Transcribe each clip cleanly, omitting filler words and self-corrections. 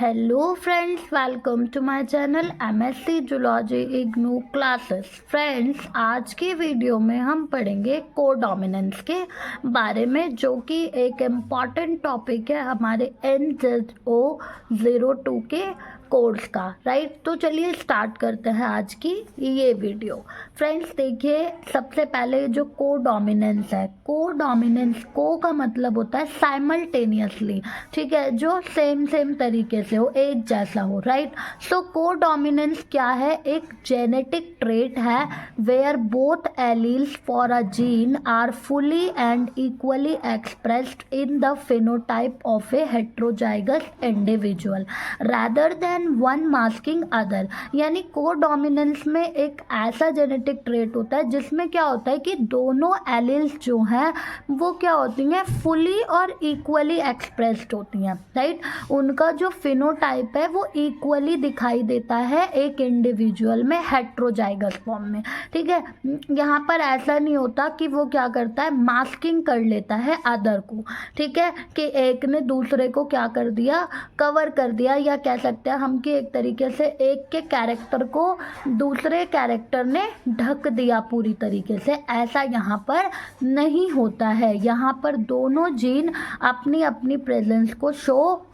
Hello friends, welcome to my channel MSc zoology IGNOU classes. Friends, आज की video में हम पढ़ेंगे कोडोमिनेंस के बारे में, जो कि एक इम्पॉर्टेंट टॉपिक है हमारे NZO02 के कोर्स का। राइट, तो चलिए स्टार्ट करते हैं आज की ये वीडियो। फ्रेंड्स देखिए, सबसे पहले जो कोडोमिनेंस है, कोडोमिनेंस को का मतलब होता है साइमल्टेनियसली, ठीक है, जो सेम तरीके से हो, एक जैसा हो। राइट, सो कोडोमिनेंस क्या है? एक जेनेटिक ट्रेट है where both alleles for a gene are fully and equally expressed in the phenotype of a heterozygous individual rather than one masking other. यानी कोडोमिनेंस में एक ऐसा जेनेटिक ट्रेट होता है जिसमें क्या होता है कि दोनों एलील्स जो हैं वो क्या होती हैं, फुली और इक्वली एक्सप्रेस्ड होती हैं। राइट, उनका जो फिनोटाइप है वो इक्वली दिखाई देता है एक इंडिविजुअल में हेट्रोजाइगस फॉर्म में। ठीक है, यहाँ पर ऐसा नहीं होता कि वो क्या करता है, मास्किंग कर लेता है अदर को। ठीक है, कि एक ने दूसरे को क्या कर दिया, कवर कर दिया, या कह सकते हैं हम कि एक तरीके से एक के कैरेक्टर को दूसरे कैरेक्टर ने ढक दिया पूरी तरीके से। ऐसा यहाँ पर नहीं होता है। यहाँ पर दोनों जीन अपनी अपनी प्रेजेंस को शो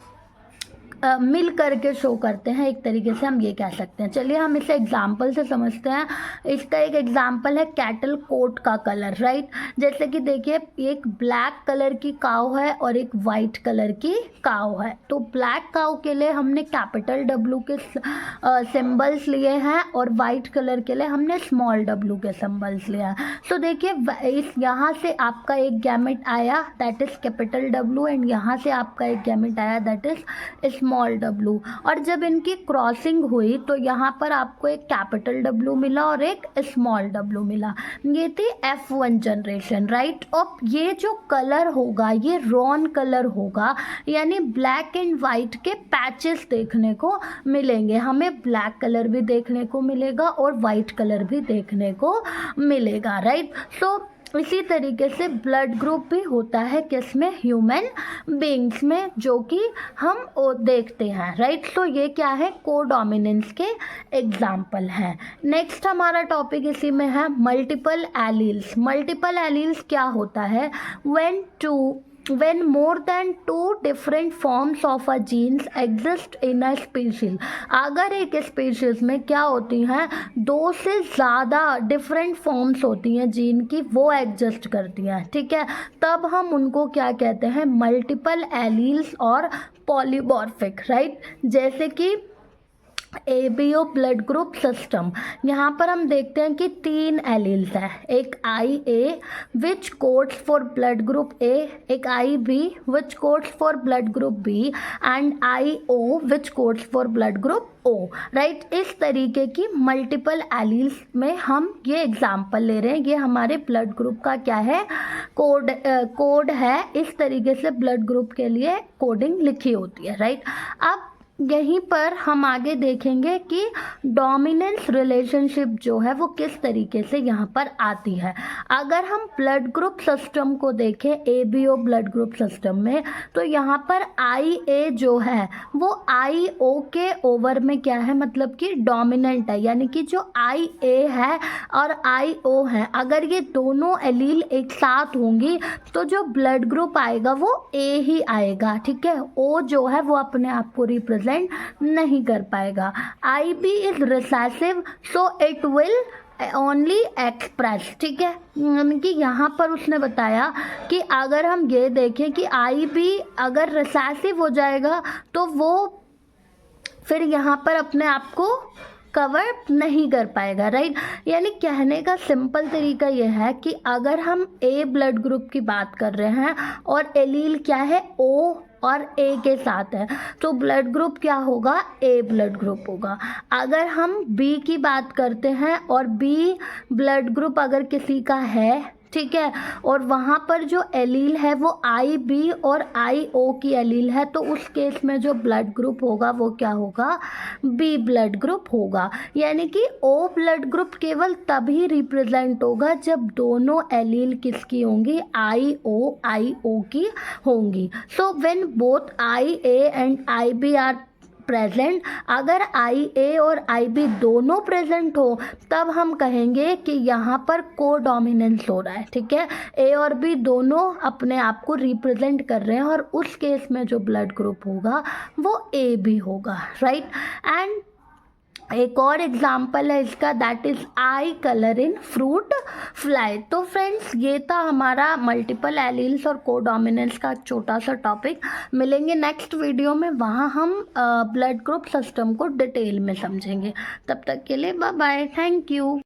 मिल करके शो करते हैं, एक तरीके से हम ये कह सकते हैं। चलिए हम इसे एग्जाम्पल से समझते हैं। इसका एक एग्जाम्पल है कैटल कोट का कलर। राइट, जैसे कि देखिए, एक ब्लैक कलर की काऊ है और एक वाइट कलर की काऊ है। तो ब्लैक काऊ के लिए हमने कैपिटल W के सिंबल्स लिए हैं और वाइट कलर के लिए हमने स्मॉल w के सिंबल्स लिए हैं। तो देखिए, इस यहाँ से आपका एक गैमेट आया that is capital W, and यहाँ से आपका एक गैमेट आया दैट इज स्मॉल w, और जब इनकी क्रॉसिंग हुई तो यहाँ पर आपको एक कैपिटल W मिला और एक स्मॉल w मिला। ये थी F1 जनरेशन। राइट, अब ये जो कलर होगा ये रॉन कलर होगा, यानी ब्लैक एंड वाइट के पैचेस देखने को मिलेंगे। हमें ब्लैक कलर भी देखने को मिलेगा और वाइट कलर भी देखने को मिलेगा। राइट, सो इसी तरीके से ब्लड ग्रुप भी होता है किसमें, ह्यूमन बीइंग्स में, जो कि हम देखते हैं। राइट, तो ये क्या है, कोडोमिनेंस के एग्जाम्पल हैं। नेक्स्ट हमारा टॉपिक इसी में है मल्टीपल एलील्स। मल्टीपल एलील्स क्या होता है? when more than two different forms of a genes exist in a species। अगर एक स्पीशीज में क्या होती हैं, दो से ज़्यादा डिफरेंट फॉर्म्स होती हैं जीन की, वो एग्जिस्ट करती हैं। ठीक है, तब हम उनको क्या कहते हैं, मल्टीपल एलील्स और पॉलीमॉर्फिक। राइट, जैसे कि ABO ब्लड ग्रुप सिस्टम, यहाँ पर हम देखते हैं कि 3 एलील्स हैं। एक IA which codes for blood group A, एक IB which codes for blood group B, and IO which codes for blood group O। Right, इस तरीके की मल्टीपल एलील्स में हम ये एग्जाम्पल ले रहे हैं। ये हमारे ब्लड ग्रुप का क्या है, कोड है। इस तरीके से ब्लड ग्रुप के लिए कोडिंग लिखी होती है। राइट, अब यहीं पर हम आगे देखेंगे कि डोमिनेंस रिलेशनशिप जो है वो किस तरीके से यहाँ पर आती है। अगर हम ब्लड ग्रुप सिस्टम को देखें, ABO ब्लड ग्रुप सिस्टम में, तो यहाँ पर IA जो है वो IO के ओवर में क्या है, मतलब कि डोमिनेंट है। यानी कि जो IA है और IO है, अगर ये दोनों एलील एक साथ होंगी तो जो ब्लड ग्रुप आएगा वो A ही आएगा। ठीक है, O जो है वो अपने आप को रिप्रेजेंट नहीं कर पाएगा। IB is recessive so it will only express. ठीक है, यानी कि यहाँ पर उसने बताया कि अगर हम ये देखें कि IB अगर रिसेसिव हो जाएगा तो वो फिर यहाँ पर अपने आप को कवर नहीं कर पाएगा। राइट, यानी कहने का सिंपल तरीका यह है कि अगर हम A ब्लड ग्रुप की बात कर रहे हैं और एलील क्या है, O और A के साथ है, तो ब्लड ग्रुप क्या होगा, A ब्लड ग्रुप होगा। अगर हम B की बात करते हैं और B ब्लड ग्रुप अगर किसी का है, ठीक है, और वहाँ पर जो एलील है वो IB और IO की एलील है, तो उस केस में जो ब्लड ग्रुप होगा वो क्या होगा, B ब्लड ग्रुप होगा। यानी कि O ब्लड ग्रुप केवल तभी रिप्रेजेंट होगा जब दोनों एलील किसकी होंगी, IO की होंगी। So when both IA and IB are present, अगर आई ए और आई बी दोनों प्रेजेंट हो तब हम कहेंगे कि यहाँ पर को डोमिनेंस हो रहा है, ठीक है। ए और बी दोनों अपने आप को रिप्रेजेंट कर रहे हैं और उस केस में जो ब्लड ग्रुप होगा वो ए बी होगा, राइट। एंड एक और एग्जाम्पल है इसका, that is I colour in fruit fly. तो फ्रेंड्स ये था हमारा मल्टीपल एलील्स और कोडोमिनेंस का छोटा सा टॉपिक। मिलेंगे नेक्स्ट वीडियो में, वहाँ हम ब्लड ग्रुप सिस्टम को डिटेल में समझेंगे। तब तक के लिए बाय बाय, थैंक यू।